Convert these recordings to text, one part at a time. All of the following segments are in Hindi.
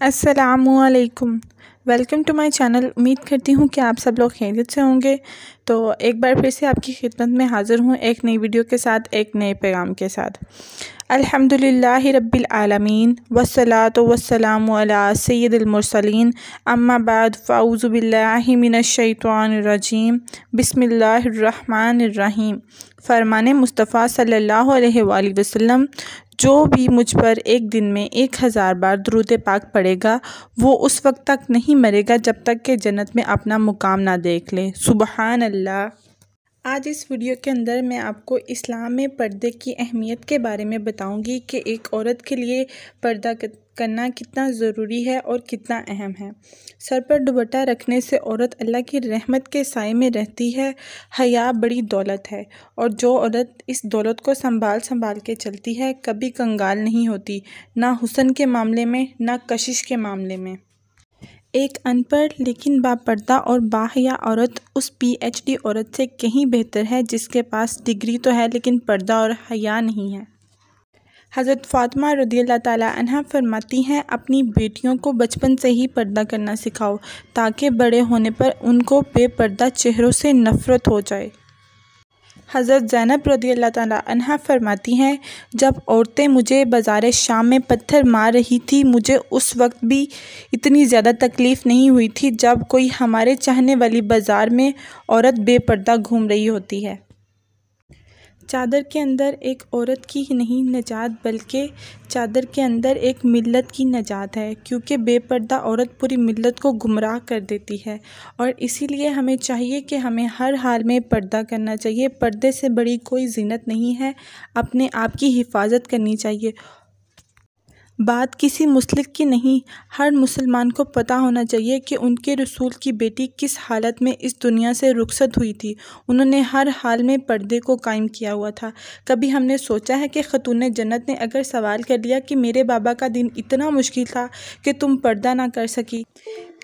अस्सलामुअलैकुम। Welcome to my channel. उम्मीद करती हूँ कि आप सब लोग खैरियत से होंगे। तो एक बार फिर से आपकी खिदमत में हाज़िर हूँ एक नई वीडियो के साथ, एक नए पैगाम के साथ। अल्हम्दुलिल्लाहि रब्बिल आलमीन वस्सलातु वस्सलामु अला सय्यिदिल मुरसलीन अम्मा बाद फ़अऊज़ु बिल्लाहि मिनश शैतानिर रजीम बिस्मिल्लाहिर रहमानिर रहीम। फरमाने मुस्तफ़ा सल्लल्लाहु अलैहि वसल्लम, जो भी मुझ पर एक दिन में 1000 बार दुरूद पाक पढ़ेगा वो उस वक्त तक नहीं मरेगा जब तक कि जन्नत में अपना मुकाम ना देख ले। सुबहान अल्लाह। आज इस वीडियो के अंदर मैं आपको इस्लाम में पर्दे की अहमियत के बारे में बताऊंगी कि एक औरत के लिए पर्दा करना कितना ज़रूरी है और कितना अहम है। सर पर दुपट्टा रखने से औरत अल्लाह की रहमत के साए में रहती है। हया बड़ी दौलत है और जो औरत इस दौलत को संभाल के चलती है कभी कंगाल नहीं होती, ना हुस्न के मामले में ना कशिश के मामले में। एक अनपढ़ लेकिन बापर्दा और बाहया औरत उस PhD औरत से कहीं बेहतर है जिसके पास डिग्री तो है लेकिन पर्दा और हया नहीं है। हज़रत फ़ातिमा रज़ियल्लाहु ताला अन्हा फरमाती हैं, अपनी बेटियों को बचपन से ही पर्दा करना सिखाओ ताकि बड़े होने पर उनको बेपर्दा चेहरों से नफ़रत हो जाए। हज़रत ज़ैनब रज़ियल्लाहु ताला अन्हा फरमाती हैं, जब औरतें मुझे बाज़ार शाम में पत्थर मार रही थी मुझे उस वक्त भी इतनी ज़्यादा तकलीफ़ नहीं हुई थी जब कोई हमारे चाहने वाली बाज़ार में औरत बेपर्दा घूम रही होती है। चादर के अंदर एक औरत की ही नहीं नजात बल्कि चादर के अंदर एक मिल्लत की नजात है, क्योंकि बेपर्दा औरत पूरी मिल्लत को गुमराह कर देती है। और इसीलिए हमें चाहिए कि हमें हर हाल में पर्दा करना चाहिए। पर्दे से बड़ी कोई ज़ीनत नहीं है। अपने आप की हिफाजत करनी चाहिए। बात किसी मुस्लिक की नहीं, हर मुसलमान को पता होना चाहिए कि उनके रसूल की बेटी किस हालत में इस दुनिया से रुखसत हुई थी। उन्होंने हर हाल में पर्दे को कायम किया हुआ था। कभी हमने सोचा है कि खतून जन्नत ने अगर सवाल कर लिया कि मेरे बाबा का दिन इतना मुश्किल था कि तुम पर्दा ना कर सकी।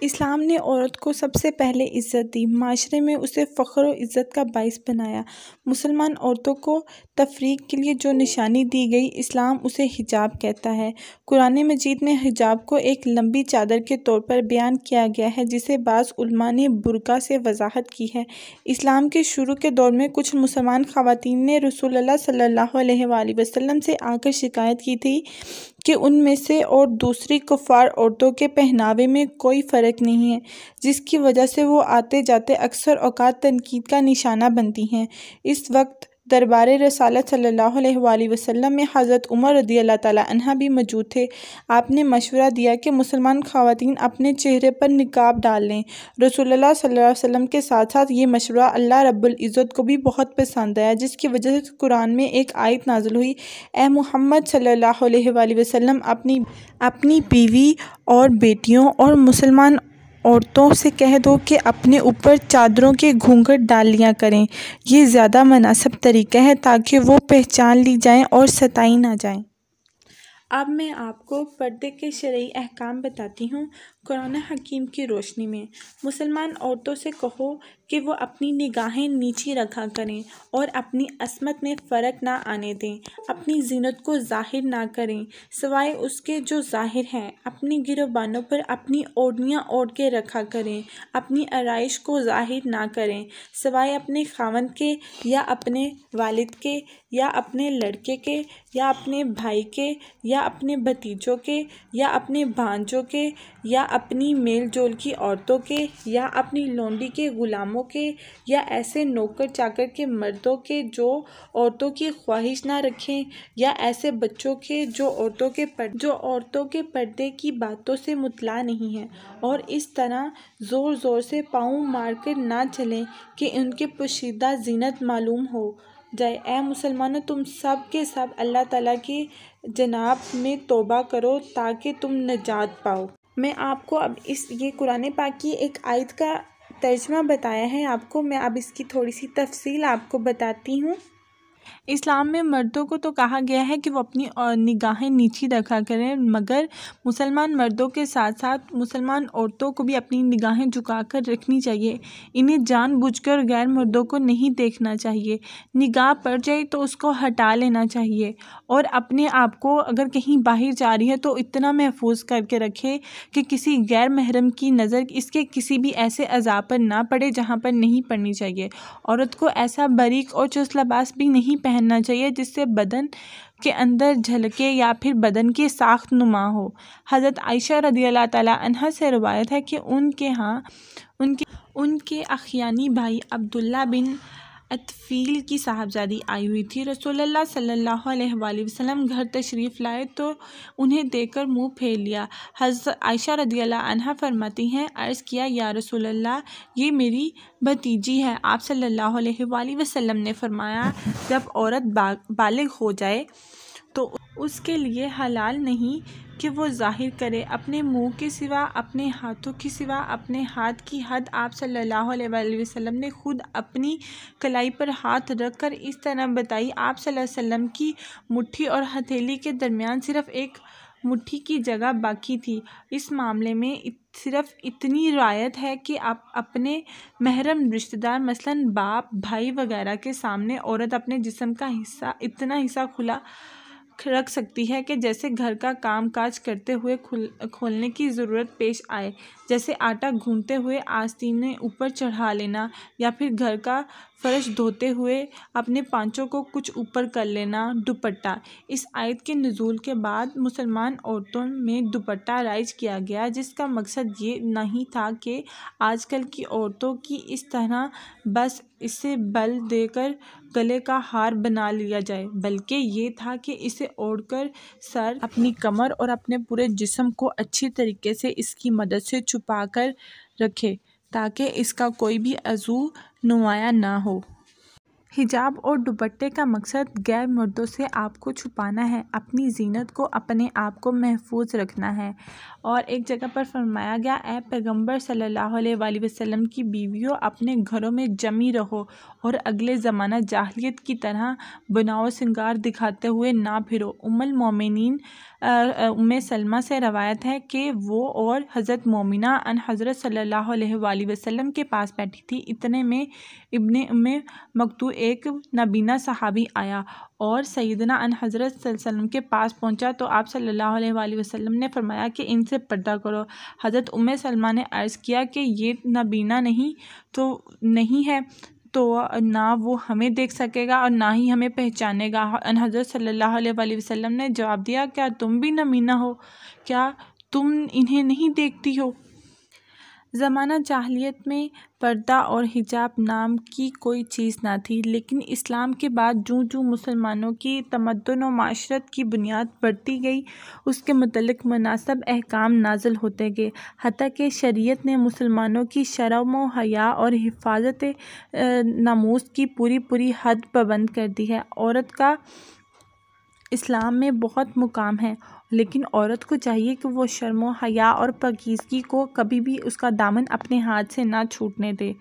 इस्लाम ने औरत को सबसे पहले इज़्ज़त दी, माशरे में उसे फ़ख्र और इज़्ज़त का बाइस बनाया। मुसलमान औरतों को तफरीक के लिए जो निशानी दी गई, इस्लाम उसे हिजाब कहता है। कुरान मजीद में हिजाब को एक लंबी चादर के तौर पर बयान किया गया है, जिसे बाज़ उलमा ने बुर्का से वजाहत की है। इस्लाम के शुरू के दौर में कुछ मुसलमान ख़वातीन ने रसूलुल्लाह सल्लल्लाहु अलैहि वसल्लम से आकर शिकायत की थी कि उनमें से और दूसरी कुफ़ार औरतों के पहनावे में कोई फ़र्क नहीं है, जिसकी वजह से वो आते जाते अक्सर औक़ात तनकीद का निशाना बनती हैं। इस वक्त दरबार रसालत सल्लल्लाहु अलैहि वसल्लम में हज़रत उमर रज़ियल्लाहु ताला अन्हा भी मौजूद थे। आपने मशवरा दिया कि मुसलमान ख़वातीन अपने चेहरे पर निकाब डाल लें। रसूलुल्लाह सल्लल्लाहु अलैहि वसल्लम के साथ साथ ये मशवरा अल्लाह रब्बुल इज़्ज़त को भी बहुत पसंद आया, जिसकी वजह से कुरान में एक आयत नाज़िल हुई, ए मोहम्मद सल्लल्लाहु अलैहि वसल्लम अपनी बीवी और बेटियों और मुसलमान औरतों से कह दो कि अपने ऊपर चादरों के घूंघट डाल लिया करें। ये ज़्यादा मुनासिब तरीका है ताकि वो पहचान ली जाएं और सताई ना जाएं। अब मैं आपको पर्दे के शरई अहकाम बताती हूँ। कुरान हकीम की रोशनी में मुसलमान औरतों से कहो कि वो अपनी निगाहें नीची रखा करें और अपनी असमत में फ़र्क ना आने दें। अपनी ज़ीनत को ज़ाहिर ना करें सिवाय उसके जो ज़ाहिर हैं। अपनी गिरबानों पर अपनी ओढ़नियाँ ओढ़ के रखा करें। अपनी आराइश को ज़ाहिर ना करें सिवाय अपने खावंद के या अपने वालिद के या अपने लड़के के या अपने भाई के या अपने भतीजों के या अपने भांजों के या अपनी मेल जोल की औरतों के या अपनी लोंडी के ग़ुलामों के या ऐसे नौकर चाकर के मर्दों के जो औरतों की ख्वाहिश ना रखें या ऐसे बच्चों के जो औरतों के पर्दे की बातों से मुतला नहीं है। और इस तरह ज़ोर ज़ोर से पाँव मार कर ना चलें कि उनके पोशीदा ज़ीनत मालूम हो जाए। ए मुसलमानों, तुम सब के सब अल्लाह ताला की जनाब में तौबा करो ताकि तुम नजात पाओ। मैं आपको अब ये कुरान पाक की एक आयत का तर्जुमा बताया है आपको। मैं अब इसकी थोड़ी सी तफसील आपको बताती हूँ। इस्लाम में मर्दों को तो कहा गया है कि वो अपनी निगाहें नीची रखा करें, मगर मुसलमान मर्दों के साथ साथ मुसलमान औरतों को भी अपनी निगाहें झुकाकर रखनी चाहिए। इन्हें जानबूझकर गैर मर्दों को नहीं देखना चाहिए। निगाह पड़ जाए तो उसको हटा लेना चाहिए और अपने आप को अगर कहीं बाहर जा रही है तो इतना महफूज करके रखे कि किसी गैर महरम की नज़र इसके किसी भी ऐसे अज़ा पर ना पड़े जहाँ पर नहीं पड़नी चाहिए। औरत को ऐसा बारीक और चुस्त लिबास भी नहीं पहनना चाहिए जिससे बदन के अंदर झलके या फिर बदन की साख्त नुमा हो। हज़रत आयशा रज़ियल्लाहु ताला अन्हा से रिवायत है कि उनके अखियानी भाई अब्दुल्ला बिन अतफ़ील की साहबजादी आई हुई थी। रसूलुल्लाह सल्लल्लाहु अलैहि वसल्लम घर तशरीफ़ लाए तो उन्हें देखकर मुंह फेर लिया। हज़रत आयशा रज़ियल्लाहु अन्हा फरमाती हैं, अर्ज़ किया या रसूलल्लाह, ये मेरी भतीजी है। आप सल्लल्लाहु अलैहि वसल्लम ने फरमाया, जब औरत बालिग हो जाए तो उसके लिए हलाल नहीं कि वो ज़ाहिर करे अपने मुंह के सिवा, अपने हाथों के सिवा। अपने हाथ की हद आप सल्लल्लाहु अलैहि वसल्लम ने खुद अपनी कलाई पर हाथ रखकर इस तरह बताई। आप सल्लल्लाहु अलैहि वसल्लम की मुट्ठी और हथेली के दरमियान सिर्फ़ एक मुट्ठी की जगह बाकी थी। इस मामले में सिर्फ इतनी रियायत है कि आप अपने महरम रिश्तेदार मसलन बाप, भाई वगैरह के सामने औरत अपने जिस्म का इतना हिस्सा खुला रख सकती है कि जैसे घर का काम काज करते हुए खोलने की ज़रूरत पेश आए, जैसे आटा गूंथते हुए आस्तीन ऊपर चढ़ा लेना या फिर घर का फ़र्श धोते हुए अपने पांचों को कुछ ऊपर कर लेना। दुपट्टा। इस आयत के नुज़ूल के बाद मुसलमान औरतों में दुपट्टा राइज किया गया, जिसका मकसद ये नहीं था कि आजकल की औरतों की इस तरह बस इसे बल देकर गले का हार बना लिया जाए, बल्कि ये था कि इसे ओढ़कर सर, अपनी कमर और अपने पूरे जिस्म को अच्छी तरीके से इसकी मदद से छुपा कर रखे ताकि इसका कोई भी अज़ू नुमायाँ ना हो। हिजाब और दुपट्टे का मकसद गैर मर्दों से आपको छुपाना है, अपनी जीनत को, अपने आप को महफूज रखना है। और एक जगह पर फरमाया गया, ए पैगंबर सल्लल्लाहु अलैहि वसल्लम की बीवियों, अपने घरों में जमी रहो और अगले ज़माना जाहिलियत की तरह बनाओ सिंगार दिखाते हुए ना फिरो। उम्मुल मोमिनीन उम्मे सलमा से रवायत है कि वो और हज़रत मोमिना अन हज़रत सल्लल्लाहु अलैहि वसल्लम के पास बैठी थी। इतने में इब्ने उम्मे मक्तू एक नबीना सहाबी आया और सैयदना अन हज़रत सल्लल्लाहु अलैहि वसल्लम के पास पहुंचा तो आप सल्लल्लाहु अलैहि वसल्लम ने फरमाया कि इनसे पर्दा करो। हज़रत उम्मे सलमा ने अर्ज़ किया कि ये नबीना नहीं है तो ना वो हमें देख सकेगा और ना ही हमें पहचानेगा। अन हज़रत सल्लल्लाहु अलैहि वसल्लम ने जवाब दिया, क्या तुम भी नबीना हो? क्या तुम इन्हें नहीं देखती हो? ज़माना जाहिलियत में पर्दा और हिजाब नाम की कोई चीज़ ना थी, लेकिन इस्लाम के बाद जूँ मुसलमानों की तमद्दुन और माशरत की बुनियाद बढ़ती गई, उसके मुतल्लिक़ मुनासिब अहकाम नाज़िल होते गए। हत्ता कि शरीयत ने मुसलमानों की शर्म व हया और हिफाजत नामूस की पूरी हद पाबंद कर दी है। औरत का इस्लाम में बहुत मुकाम है, लेकिन औरत को चाहिए कि वो शर्म व हया और पाकीज़गी को कभी भी उसका दामन अपने हाथ से ना छूटने दे।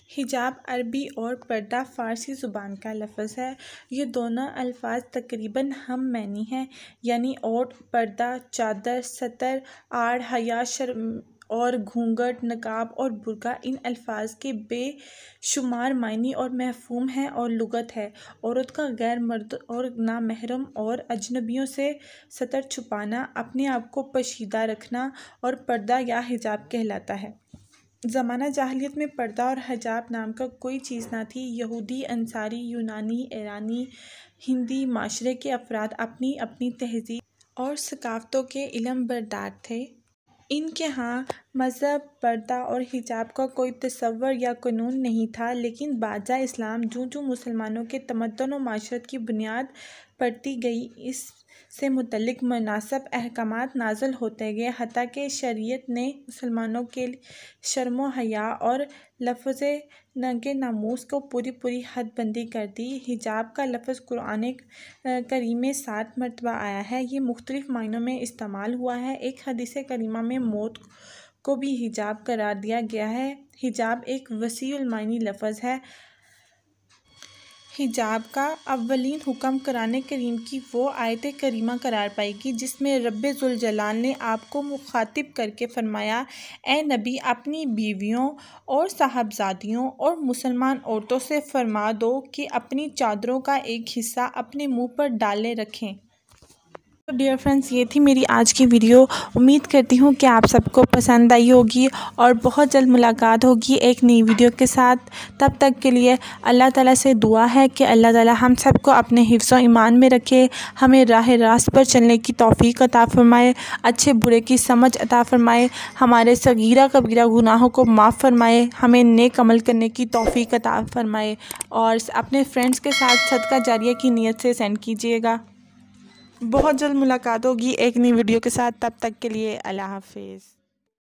हिजाब अरबी और पर्दा फ़ारसी ज़ुबान का लफ्ज़ है। ये दोनों अल्फाज तकरीबन हम मैनी हैं, यानी ओढ़, पर्दा, चादर, सतर, आड़, हया, शर्म और घूंघट, नकाब और बुर्का इन अल्फाज के बेशुमार मायनी और मफ़हूम हैं और लुगत है। औरत का गैर मर्द और नामहरम और अजनबियों से सतर छुपाना, अपने आप को पोशीदा रखना और पर्दा या हिजाब कहलाता है। ज़माना जाहिलियत में पर्दा और हिजाब नाम का कोई चीज़ ना थी। यहूदी, अंसारी, यूनानी, ईरानी, हिंदी माशरे के अफराद अपनी अपनी तहज़ीब और सकाफ़तों के इल्म बरदार थे। इनके यहाँ मज़हब, पर्दा और हिजाब का कोई तसव्वुर या कानून नहीं था, लेकिन बादशाह इस्लाम जूँ मुसलमानों के तमद्दुन व माशरत की बुनियाद पड़ती गई, इससे मुतल्लिक़ मुनासिब अहकामात नाज़िल होते गए, हत्ता कि शरीयत ने मुसलमानों के शर्म व हया और लफ्ज़ के नामूस को पूरी हद बंदी कर दी। हिजाब का लफ्ज़ कुरान करीम में 7 मरतबा आया है। ये मुख्तलिफ़ मायनों में इस्तेमाल हुआ है। एक हदीस करीमा में मौत को भी हिजाब करार दिया गया है। हिजाब एक वसीउल मानी लफ्ज़ है। हिजाब का अव्वलीन हुक्म कुरान करीम की वो आयत करीमा करार पाएगी जिसमें रब्बे ज़ुल जलाल ने आपको मुखातिब करके फ़रमाया, ए नबी अपनी बीवियों और साहबजादियों और मुसलमान औरतों से फरमा दो कि अपनी चादरों का एक हिस्सा अपने मुंह पर डाले रखें। तो डियर फ्रेंड्स, ये थी मेरी आज की वीडियो। उम्मीद करती हूँ कि आप सबको पसंद आई होगी और बहुत जल्द मुलाकात होगी एक नई वीडियो के साथ। तब तक के लिए अल्लाह ताला से दुआ है कि अल्लाह ताला हम सबको अपने हिफ्ज़ व ईमान में रखे, हमें राह रास्त पर चलने की तौफ़ीक अता फ़रमाए, अच्छे बुरे की समझ अता फ़रमाए, हमारे सगीरा कबीरा गुनाहों को माफ़ फ़रमाए, हमें नेक अमल करने की तौफ़ीक अता फ़रमाए। और अपने फ्रेंड्स के साथ सदका जारिया की नीयत से सेंड कीजिएगा। बहुत जल्द मुलाकात होगी एक नई वीडियो के साथ। तब तक के लिए अल्लाह हाफ़िज़।